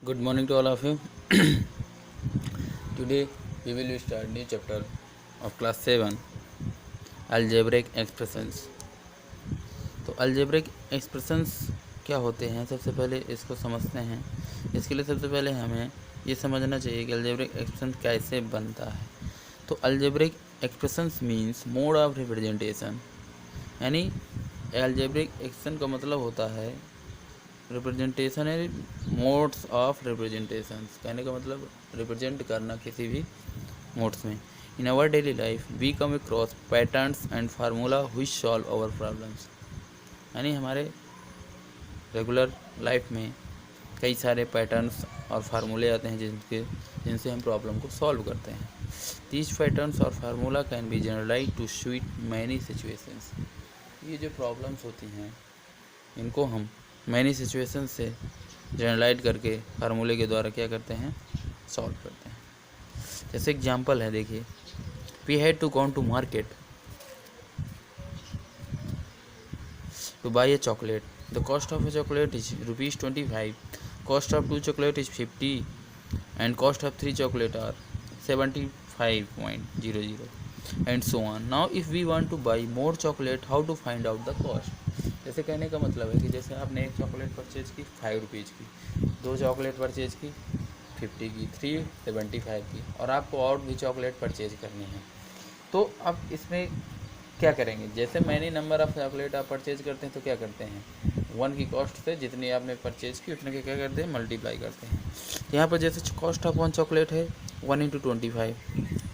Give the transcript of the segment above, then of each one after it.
Good morning to all of you. Today we will start new chapter of class 7 algebraic expressions. तो algebraic expressions क्या होते हैं, सबसे पहले इसको समझते हैं। इसके लिए सबसे पहले हमें ये समझना चाहिए कि algebraic expression कैसे बनता है। तो algebraic expressions means mode of representation, यानी algebraic expression का मतलब होता है रिप्रेजेंटेशन है, मोड्स ऑफ रिप्रेजेंटेशन। कहने का मतलब रिप्रेजेंट करना किसी भी मोड्स में। In our daily life we come across patterns and formula which solve our problems, यानी हमारे रेगुलर लाइफ में कई सारे पैटर्न्स और फार्मूले आते हैं जिनसे हम प्रॉब्लम को सॉल्व करते हैं। दीज पैटर्न्स और formula can be generalize to suit many situations. ये जो प्रॉब्लम्स होती हैं इनको हम मैनी सिचुएशन से जनरलाइज करके फार्मूले के द्वारा क्या करते हैं, सॉल्व करते हैं। जैसे एग्जांपल है, देखिए, we had to gone to market to buy a chocolate. The cost of a chocolate is ₹25, cost of 2 chocolate is 50 and cost of 3 chocolate are 75.00 and so on. Now if we want to buy more chocolate, how to find out the cost. जैसे कहने का मतलब है कि जैसे आपने एक chocolate purchase की ₹5 की, 2 चॉकलेट परचेज की 50 की, 3 75 की, और आपको और भी चॉकलेट परचेज करनी है। तो अब इसमें क्या करेंगे, जैसे मैंने नंबर ऑफ़ चॉकलेट आप परचेज करते हैं तो क्या करते हैं, 1 की कॉस्ट से जितनी आपने परचेज की उतने के क्या करते हैं, मल्टीप्लाई करते हैं। यहाँ पर जैसे कॉस्ट ऑफ 1 चॉकलेट है 1 × 25,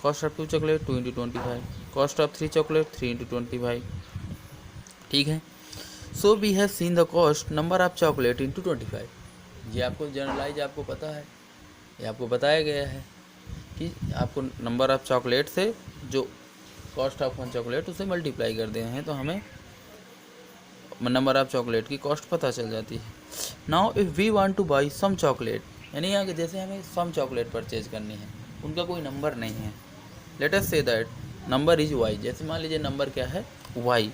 cost of 2 chocolate 2 × 25, cost of 3 chocolate 3 × 25। ठीक है। So we have seen the cost number of chocolate into 25। ये आपको जनरलाइज आपको पता है, ये आपको बताया गया है कि आपको नंबर ऑफ चॉकलेट से जो कॉस्ट ऑफ 1 चॉकलेट उसे मल्टीप्लाई कर देना है, तो हमें नंबर ऑफ चॉकलेट की कॉस्ट पता चल जाती है। Now if we want to buy some chocolate, यानी यहाँ जैसे हमें सम चॉकलेट परचेज करनी है, उनका कोई नंबर नहीं है। Let us say that number is why. जैसे मान लीजिए नंबर क्या है, Y.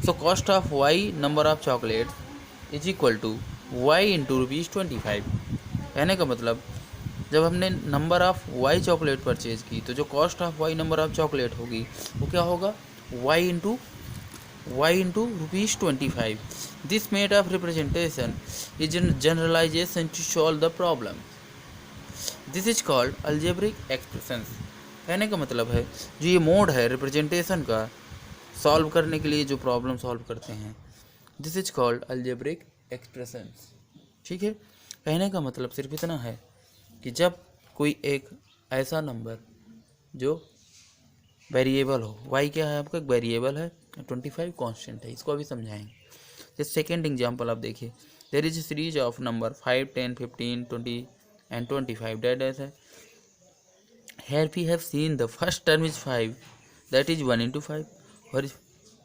So cost of Y number of chocolate is equal to Y into ₹25। कहने का मतलब जब हमने number of Y chocolate purchase की तो जो cost of Y number of chocolate होगी वो क्या होगा, Y into ₹25। This made of representation is generalization to solve the problem. This is called algebraic expressions. कहने का मतलब है जो ये मोड है रिप्रेजेंटेशन का सॉल्व करने के लिए जो प्रॉब्लम सॉल्व करते हैं, this is called algebraic expressions. ठीक है। कहने का मतलब सिर्फ इतना है कि जब कोई एक ऐसा नंबर जो वेरिएबल हो, वाई क्या है आपका, एक वेरिएबल है, 25 कांस्टेंट है, इसको अभी समझाएंगे। जैसे सेकेंड एग्जांपल आप देखिए, there is a series of number 5, 10, 15, 20 and 25 डेट है। Here we have seen the first term is 5, that is 1 into 5, where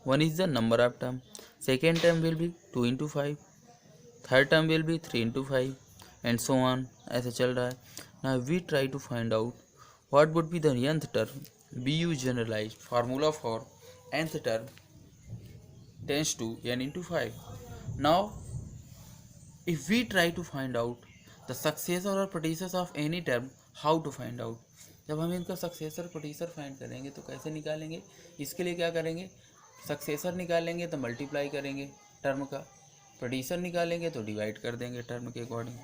1 is the number of term. Second term will be 2 into 5, third term will be 3 into 5 and so on, ऐसे चल रहा है। Now we try to find out what would be the nth term. We use generalized formula for nth term tends to n into 5. Now if we try to find out the successor or predecessor of any term, how to find out। जब हम इनका successor producer find करेंगे तो कैसे निकालेंगे, इसके लिए क्या करेंगे, सक्सेसर निकालेंगे तो मल्टीप्लाई करेंगे टर्म का, प्रोड्यूसर निकालेंगे तो डिवाइड कर देंगे टर्म के according.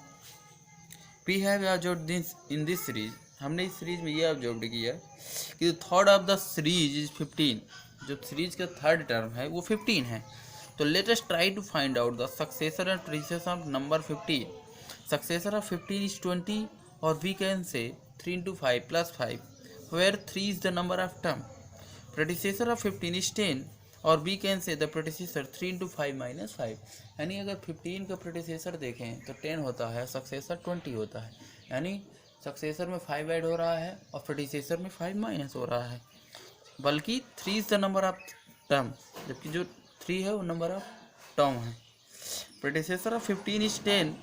We have observed this in this series. हमने इस सीरीज में ये ऑब्जर्व किया कि third of the series is 15। जो सीरीज का थर्ड टर्म है वो 15 है। तो let us try to find out the successor and predecessor of number 15। Successor of 15 is 20, और वी कैन से 3 into 5 plus 5, where 3 is the number of term. Predecessor of 15 is 10, और we can say the predecessor 3 into 5 minus 5। यानी अगर 15 का प्रोडिसेसर देखें तो 10 होता है, सक्सेसर 20 होता है, यानी सक्सेसर में 5 ऐड हो रहा है और प्रोडिसेसर में 5 माइनस हो रहा है। बल्कि 3 is the number of term, जबकि जो 3 है वो नंबर ऑफ टर्म है। प्रोडिसेसर ऑफ 15 इज 10,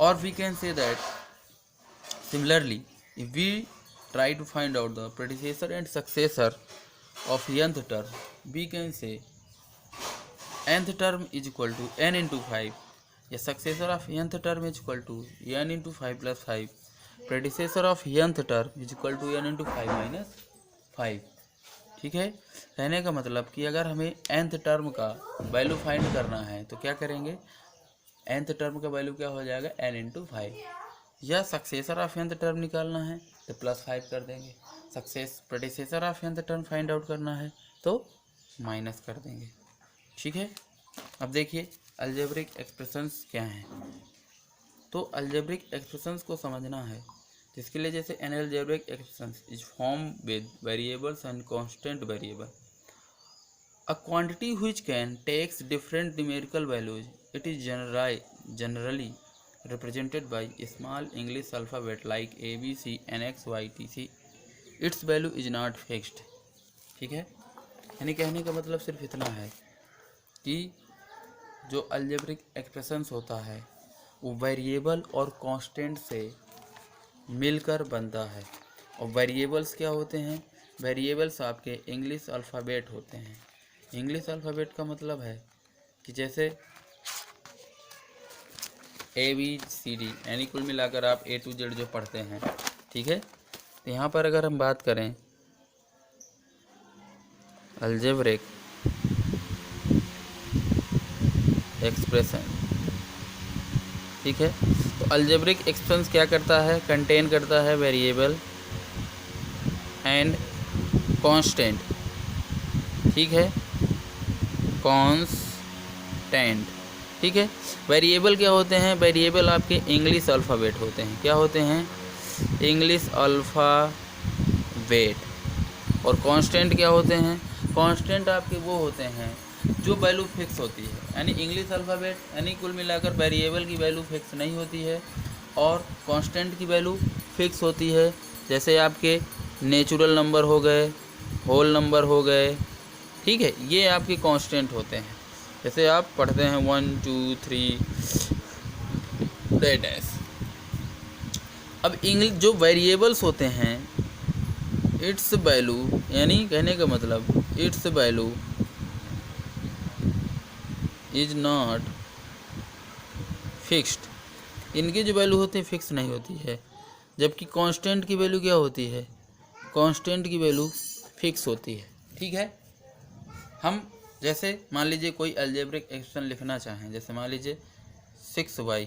और we can say that similarly if we try to find out the predecessor and successor of nth term, we can say nth term is equal to n into 5, या successor of nth term is equal to n into 5 plus 5, predecessor of nth term is equal to n into 5 minus 5। ठीक है, कहने का मतलब कि अगर हमें nth term का वैल्यू फाइंड करना है तो क्या करेंगे, nth टर्म का वैल्यू क्या हो जाएगा n इंटू 5, या सक्सेसर ऑफ nth टर्म निकालना है तो प्लस 5 कर देंगे, predecessor of nth term find out करना है तो माइनस कर देंगे। ठीक है, अब देखिए अलजेब्रिक एक्सप्रेशंस क्या हैं। तो अलजेब्रिक एक्सप्रेशंस को समझना है, जिसके लिए जैसे an algebraic expressions is form with variables and constant variable, a quantity which can takes different numerical values, it is generally represented by small English alphabet like A, B, C, N, X, Y, T, C. Its value is not fixed। ठीक है, यानी कहने का मतलब सिर्फ इतना है कि जो अलजेब्रिक एक्सप्रेशंस होता है वो वेरिएबल और कांस्टेंट से मिलकर बनता है। और वेरिएबल्स क्या होते हैं, वेरिएबल्स आपके इंग्लिश अल्फ़ाबेट होते हैं। इंग्लिश अल्फ़ाबेट का मतलब है कि जैसे ABCD यानी कुल मिलाकर आप A to Z जो पढ़ते हैं। ठीक है, तो यहाँ पर अगर हम बात करें अलजेब्रिक एक्सप्रेशन, ठीक है, तो अलजेब्रिक एक्सप्रेशन क्या करता है, कंटेन करता है वेरिएबल एंड कांस्टेंट। ठीक है, कांस्टेंट। ठीक है, वेरिएबल क्या होते हैं, वेरिएबल आपके इंग्लिश अल्फ़ाबेट होते हैं। क्या होते हैं, इंग्लिश अल्फ़ाबेट। और कांस्टेंट क्या होते हैं, कांस्टेंट आपके वो होते हैं जो वैल्यू फिक्स होती है। यानी इंग्लिश अल्फ़ाबेट यानी कुल मिलाकर वेरिएबल की वैल्यू फिक्स नहीं होती है और कांस्टेंट की वैल्यू फिक्स होती है। जैसे आपके नेचुरल नंबर हो गए, होल नंबर हो गए। ठीक है, ये आपके कांस्टेंट होते हैं। जैसे आप पढ़ते हैं 1 2 3 डेट। अब इंग्लिश जो वेरिएबल्स होते हैं, इट्स वैल्यू यानी कहने का मतलब it's value is not fixed. इनकी जो वैल्यू होती है फिक्स नहीं होती है, जबकि कांस्टेंट की वैल्यू क्या होती है, कांस्टेंट की वैल्यू फिक्स होती है। ठीक है, हम जैसे मान लीजिए कोई अलजेब्रिक एक्सप्रेशन लिखना चाहें, जैसे मान लीजिए 6y,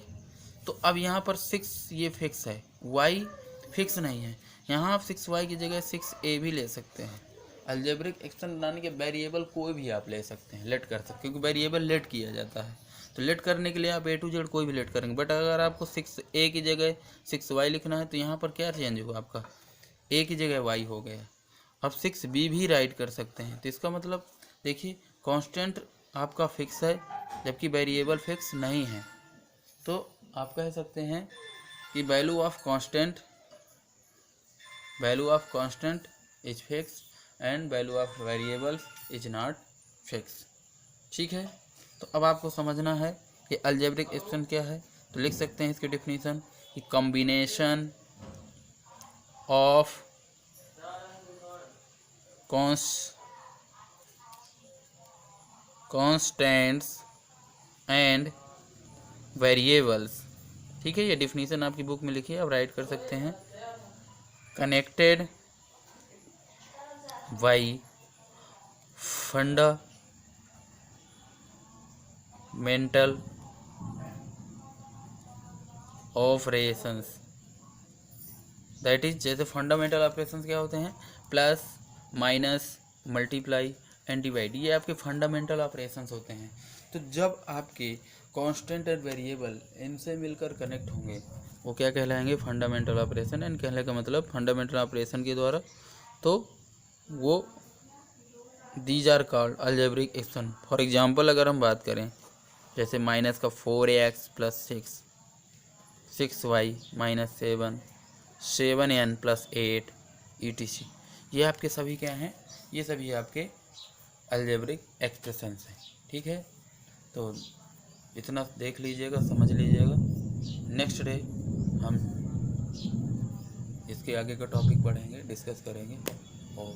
तो अब यहाँ पर 6 ये फिक्स है, y फिक्स नहीं है। यहाँ आप 6y की जगह 6a भी ले सकते हैं। अलजेब्रिक एक्सप्रेशन बनाने के वेरिएबल कोई भी आप ले सकते हैं, लेट कर सकते हैं, क्योंकि वेरिएबल लेट किया जाता है। तो लेट करने के लिए आप A to Z कोई भी लेट करेंगे। बट अगर आपको 6a की जगह 6y लिखना है तो यहाँ पर क्या चेंज हुआ, आपका a की जगह y हो गया। अब 6b भी राइट कर सकते हैं। तो इसका मतलब देखिए कांस्टेंट आपका फिक्स है जबकि वेरिएबल फिक्स नहीं है। तो आप कह सकते हैं कि value of constant is fix and value of variables is not fix. ठीक है, तो अब आपको समझना है कि अलजेब्रिक एक्सप्रेशन क्या है। तो लिख सकते हैं इसकी डेफिनेशन कि combination of constants and variables. ठीक है, ये डिफिनीशन आपकी बुक में लिखी है, आप राइट कर सकते हैं। Connected by fundamental operations, that is जैसे फंडामेंटल ऑपरेशंस क्या होते हैं, plus minus multiply and divide, ये आपके फंडामेंटल ऑपरेशंस होते हैं। तो जब आपके कांस्टेंट एंड वेरिएबल इनसे मिलकर कनेक्ट होंगे वो क्या कहलाएंगे, फंडामेंटल ऑपरेशन। एंड कहने का मतलब फंडामेंटल ऑपरेशन के द्वारा तो वो these are called algebraic expression. For example अगर हम बात करें जैसे माइनस का 4x plus 6, 6y minus 7, 7n plus 8 etc, ये आपके सभी क्या हैं, ये सभी आपके अलजेब्रिक एक्सप्रेशंस हैं। ठीक है, तो इतना देख लीजिएगा, समझ लीजिएगा। नेक्स्ट डे हम इसके आगे का टॉपिक पढ़ेंगे, डिस्कस करेंगे। और